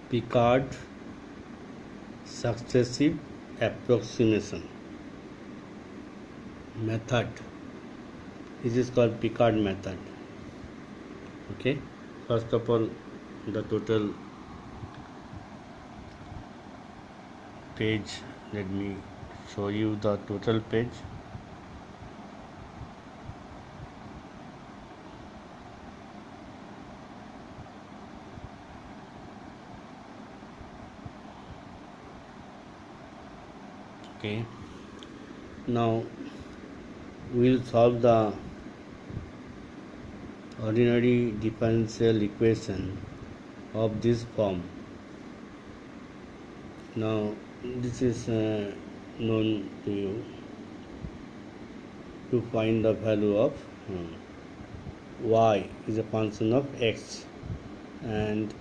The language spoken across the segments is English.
Picard successive approximation method. This is called Picard method. Okay, first of all, the total page. Let me show you the total page. Okay, now we'll solve the ordinary differential equation of this form. Now this is known to you. To find the value of y is a function of x and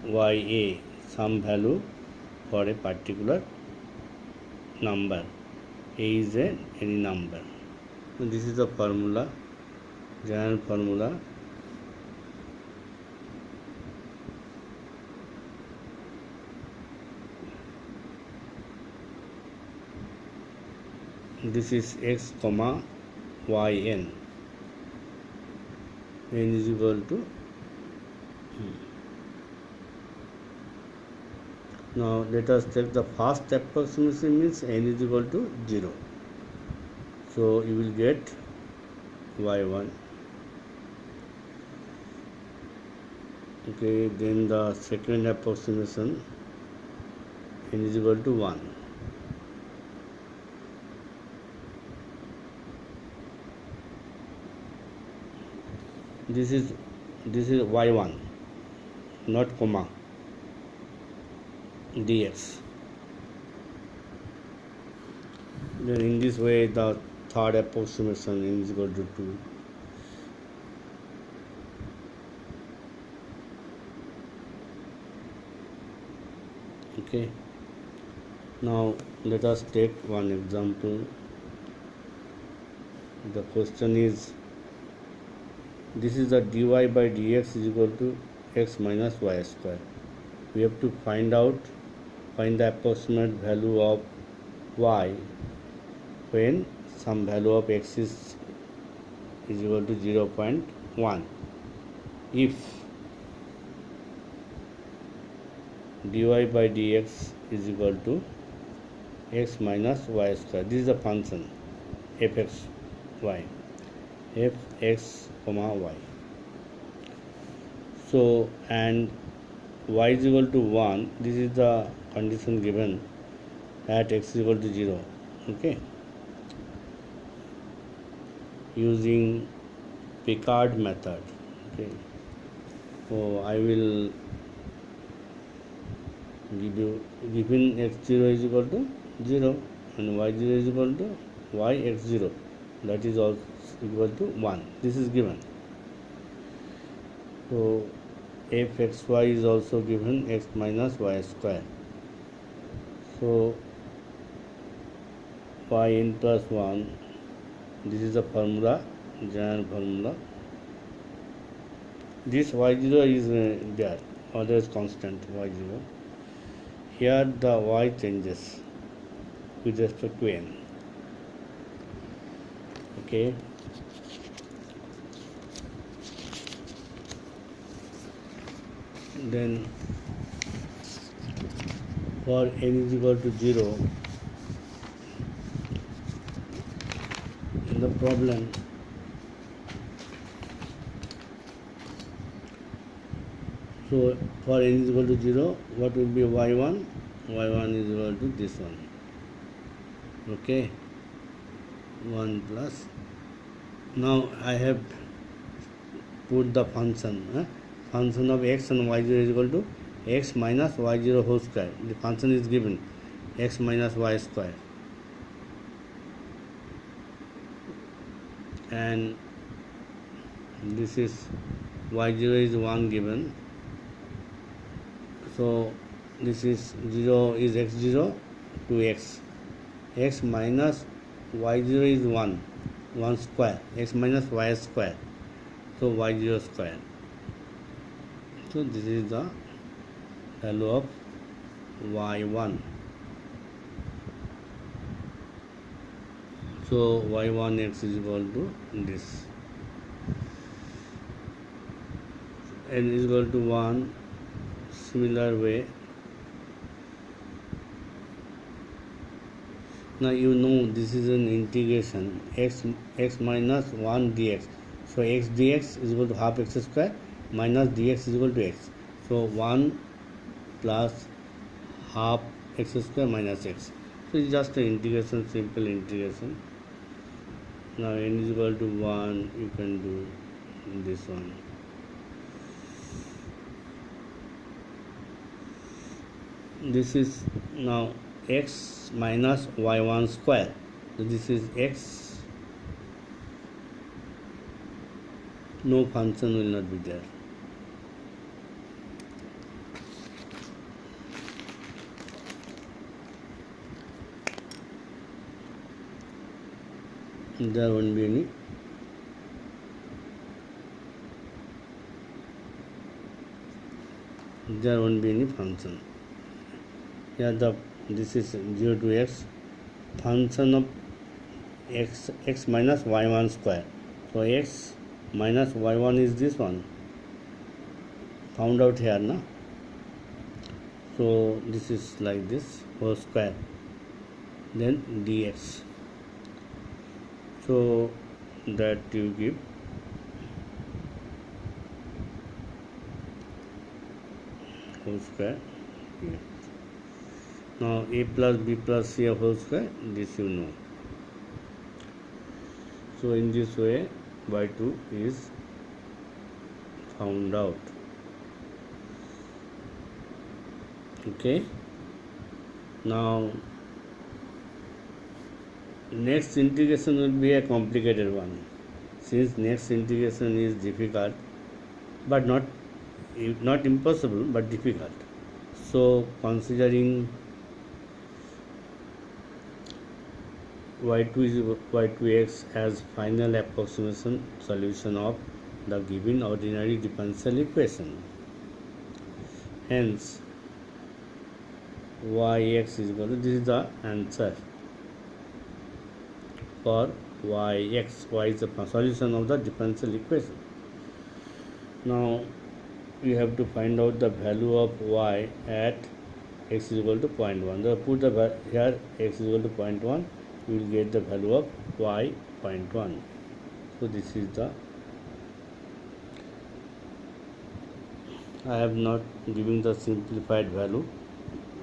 ya some value for a particular number. A is any number. So this is the formula, general formula. This is x comma yn. N is equal to now let us take the first approximation, means n is equal to 0. So you will get y1. Okay, then the second approximation, n is equal to 1. This is y1, not comma, dx. Then in this way the third approximation n is equal to 2. Okay, now let us take one example. The question is, this is the dy by dx is equal to x minus y square. We have to find the approximate value of y when some value of x is equal to 0.1. If dy by dx is equal to x minus y square. This is the function fxy, fx comma y. So, and y is equal to 1. This is the condition given at x is equal to 0. Okay, using Picard method. Okay, so I will give you, given x0 is equal to 0 and y0 is equal to yx0, that is also equal to 1. This is given. So fxy is also given x minus y square. So yn plus 1, this is the formula, general formula. This y0 is there, always constant y0. Here the y changes with respect to n. Okay, then for n is equal to 0, in the problem so for n is equal to 0, what will be y1? y1 is equal to this one. Okay, 1 plus. Now I have put the function function of x and y0 is equal to x minus y0 whole square. The function is given x minus y square, and this is y0 is 1 given. So this is 0 is x0 to x minus y0 is 1 square, x minus y square, so y0 square. So this is the value of y1. So y1x is equal to this, n is equal to 1. Similar way, now you know this is an integration, x minus 1 dx. So x dx is equal to half x square minus dx is equal to x. So 1 plus half x square minus x. So it's just an integration, simple integration. Now n is equal to 1, you can do this one. This is now x minus y1 square. So this is x, no function will not be there. There won't be any function. Here this is 0 to x, function of x minus y1 square. So x minus y1 is this one, found out here na. So this is like this, whole square, then dx. So that you give whole square. Now a plus b plus c whole square, this you know. So in this way y2 is found out. Okay, now next integration will be a complicated one, since next integration is difficult, but not impossible, but difficult. So considering y2x as final approximation solution of the given ordinary differential equation, hence yx is equal to, this is the answer for yx. Y is the solution of the differential equation. Now you have to find out the value of y at x is equal to 0.1. So put the here x is equal to 0.1, you will get the value of y 0.1. So this is the, I have not given the simplified value,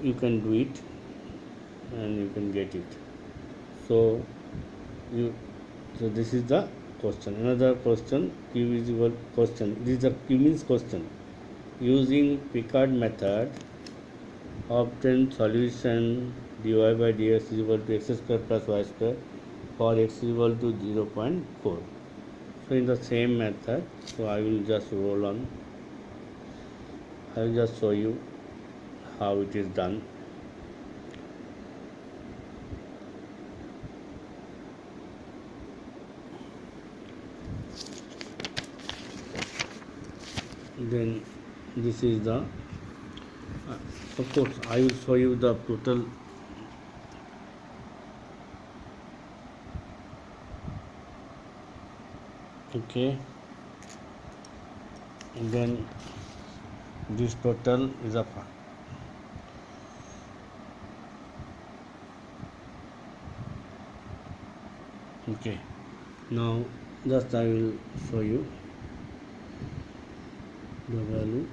you can do it and you can get it. So this is the question. Another question, q is equal question, this is the q means question. Using Picard method, obtain solution dy by dx is equal to x square plus y square for x is equal to 0.4. So in the same method, so I will just roll on, I will just show you how it is done. Then this is the, of course I will show you the total. Okay, and then this total is a, okay, now just I will show you the value.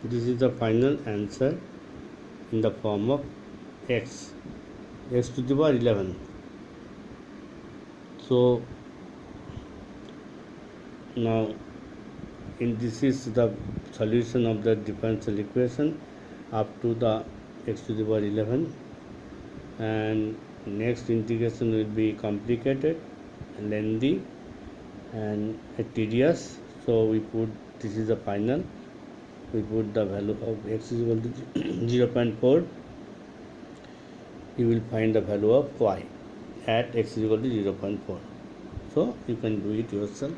this is the final answer in the form of x to the power 11. So now this is the solution of the differential equation up to the x to the power 11, and next integration will be complicated, lengthy, and tedious. So we put, this is the final, we put the value of x is equal to 0.4. you will find the value of y at x is equal to 0.4. so you can do it yourself.